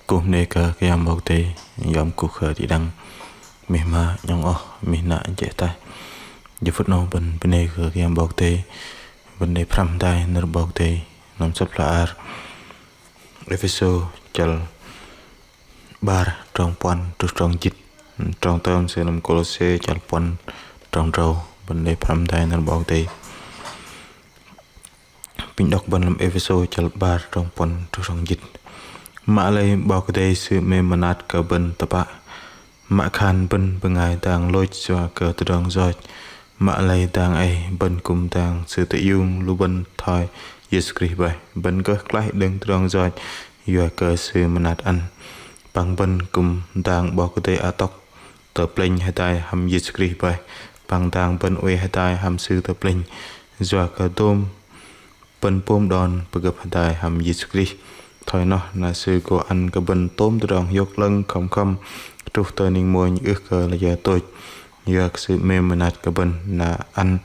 cùng nê cờ cái am bọc tê yom cuộc khởi thì đăng mì mà nhong o mì nạ dễ tay giờ phút nô bên nê cờ cái am bọc tê bên nê pram tay nơ bọc tê nằm sắp là ar episode chal bar trong pon trong chít trong tâm sẽ nằm Colossae chal pon trong râu bên nê pram tay nơ bọc tê pin đọc bên làm episode chal bar trong pon trong chít mạ lây bao cái sự mê manat cả bên tập ạ mạ khan bên ngày đang lôi cho cờ từ đằng rồi mạ lây đang ai bên cùng đang sự tự dung lu bên thôi Jesus Christ vậy bên có lại đứng từ đằng rồi giờ cờ sự manat ăn bằng bên cùng đang bao cái atok tập linh hay tai ham Jesus Christ vậy bằng đang bên uy hay tai ham sư tập linh giờ cờ tôm bên pom đòn bực hay tai ham Jesus Christ thôi nó là sự của anh cái bên tôm từ đòn dốc lưng không trục tờ ninh môi những ước cờ là giờ tôi giờ sự mềm mại cái bên là anh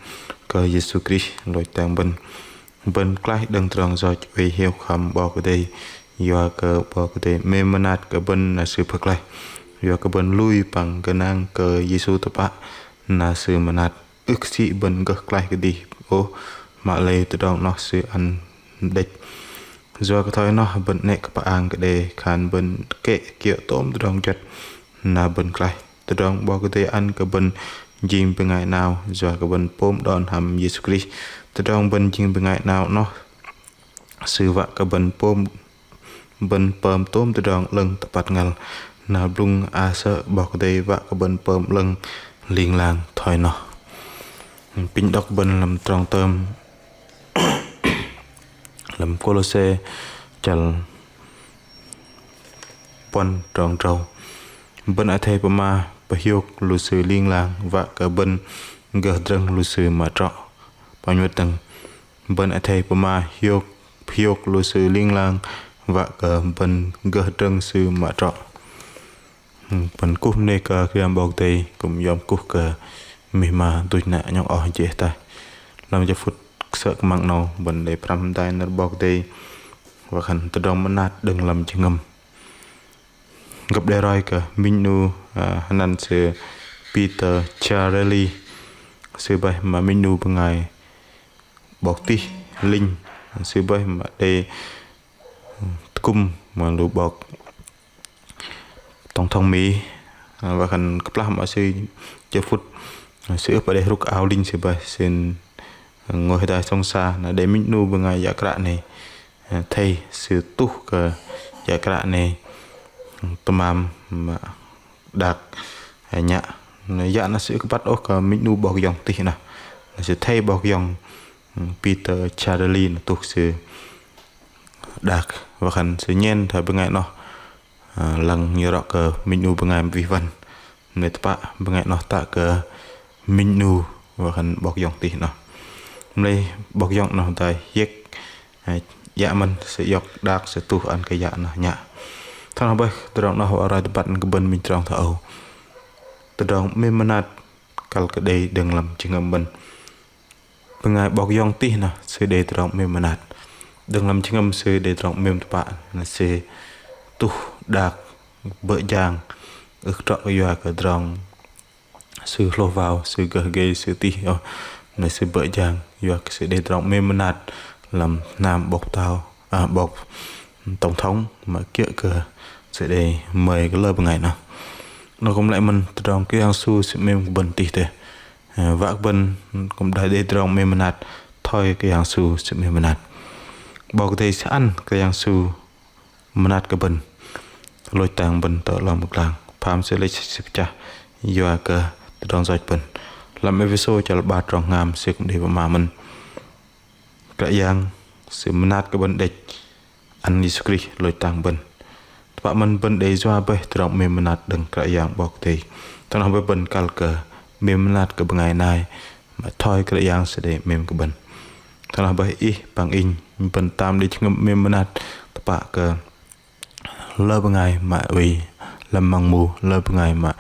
cờ Jesus Christ lối tàng bên cái đằng từ đòn rồi về hiệu khăm bao cái đây giờ cờ bao cái đây mềm mại cái bên là sự phật lại giờ cái bên lui bằng cái năng cờ Jesus tập ạ là sự mại ước sĩ bên cái đi ô mà lấy từ đòn nó sự anh địch do cái thôi nó bên này các bạn cái đề khán bên kệ kiểu tôm từ đồng chật là bên cái từ đồng bao cái ăn cái bên jin bên ngày nào do cái bên pom đòn hầm Jesus Christ từ đồng bên jin bên ngày nào nó sự vạ cái bên pom bên pom tôm từ đồng lưng tập bát ngල් là lung a sợ bao cái vạ cái bên pom lưng liền làng thôi nó pin đọc bên làm tròn tôm làm Colossae chal pon trong trâu bên ở đây mà hiếu lưu sư liên làng và cả bên gờ rừng lưu sư mà trọ bao nhiêu tầng bên ở đây mà hiếu lưu sư liên làng và cả bên gờ rừng sư mà trọ bên cúp này cả khi em bảo tây cũng yom cúp cả mi mà tôi nãy nhóc ở chế tay làm cho phút sợ mạng nào bên để pram tay nó bọc đây và khẩn tự động mất nát đừng làm chừng ngầm gặp đây rồi cả minu hắn sẽ Peter Charlie sẽ bay mà minu bên ngày bọc ti linh sẽ bay mà đây cung mà lũ bọc tổng thống Mỹ và khẩn cấp làm ở sự cho phút sẽ ở đây rút áo linh sẽ bay xin ngồi tại sông xa là để mình nuôi bằng ngày giả này thay sự tu cái giả này tầm mà đạt nhạ dạ nó sẽ bắt ốc mình nuôi bọc dòng tí nào nó sẽ thay bọc dòng Peter Charlie là tu sự đạt và khẩn sự nhen thời bên ngày nó lần như đó cờ mình nuôi bằng ngày vi vân người ta bằng ngày nó tạ cờ mình nuôi và khẩn bọc dòng tí nào đây bọc dòng nó tại giết dạ mình sẽ dọc đạc sẽ tu ăn cái dạ nó nhạ thằng nào bây từ đó nó họ ra bắt cái bên mình trong thở từ đó mình manat cal cái đây đừng làm chừng âm bên ngày bọc dòng tí nào sẽ để từ đó mình manat đừng làm chừng âm sẽ để từ đó mình bạn là sẽ tu đạc bợ giang ước trọ cái giờ cái dòng sự lô vào sự gờ gây sự tí này sự bợ giang và sự đề trọng mê manat làm nam bọc tàu bọc tổng thống mà kia cờ sẽ để mời cái lời ngày nào nó cũng lại mình trong cái hàng su sự mềm bẩn tỉ thế và bên cũng đã đề trọng mê manat thôi cái hàng su sự mê manat bảo cái sẽ ăn cái hàng su manat cái bẩn lôi tàng bẩn tợ lòng một làng phàm sẽ lấy xếp cha và cờ trong giỏi bẩn làm episode cho ba tròn ngàm sẽ cũng để vào mà mình cái yang sự manat cái vấn đề anh Iskri lôi tàng bên bạn mình bên đây doa bê trong mềm manat đừng cái yang bọc thì thằng nào với bên cal cờ mềm manat cái ngày này mà thôi cái yang sẽ để mềm cái bên thằng nào với y bằng in bên tam đi chung mềm manat bạn cờ lơ bên ngày mà uy làm măng mù lơ bên ngày mà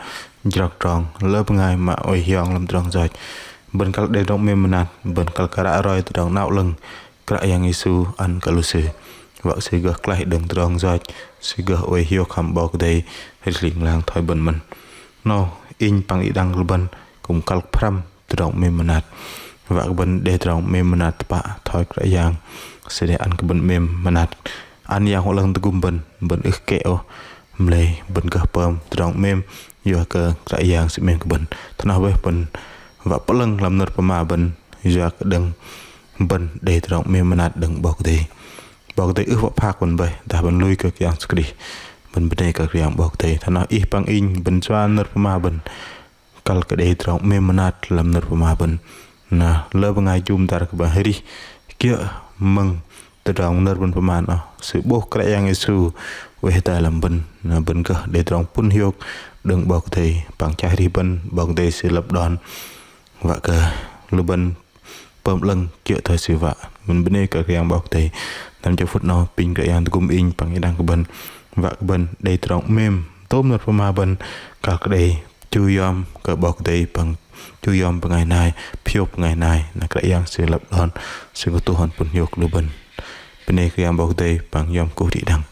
giặc tròn lơ bên ngày mà uy hiong làm tròn rồi bên các đây trong mềm manat bên các cái rồi từ đầu não lưng cái yang Isu ăn cả lư vợ sẽ gật lại đừng tròn rồi sẽ gật ôi hiếu khám bọc đây hay liền lang thoi bần mình no in pang idang luban cùng kalk pram trong mem manat và bần để trong mem manat pa thoi cái yang sẽ để ăn cái bần mem manat ăn yang họ lần tugum bần ức kẹo mlei bần gah pam trong mem yo cái yang sẽ mem cái bần thằng nào bần và bớt lần làm nợ mà bần yo cái đằng bần để trong mem manat đằng bọc đây ước vợ phạc bần vậy ta bần lui cái yang skri bần này cái yang bọc đây thằng nào ít pang in bần choan nợ mà bần kal cái để trong mem manat làm nợ mà bần na lơ bằng ai zoom tar ke bahari kia meng terang ner bun paman sự bố cái yang isu we ta làm bần na bần ke để trong pun hiok đừng bọc thầy bằng chai ri bần bọc thầy sự lập đòn và ke lu bần pom lưng kia thời sự vạ mình bên đây cái yang bọc thầy làm cho phút nó pin cái yang kum in bằng đang ke bần và bần để trong mem tôm ner paman bần cả cái đây chui yom ke bọc thầy bằng chui yom ngày nay phiêu ngày nay là cái yang sự lập đòn sự có tu hồn pun hiok lu bần bên đây cái yang bọc thầy bằng yom cố thị đằng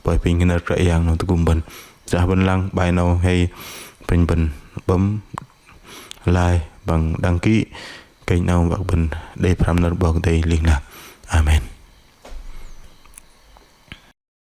bởi vì cái yang nó kum bần ra bên lăng bài nào hay bình bấm like bằng đăng ký kênh nào và bình để làm nợ bọc đây liên lạc. Amen.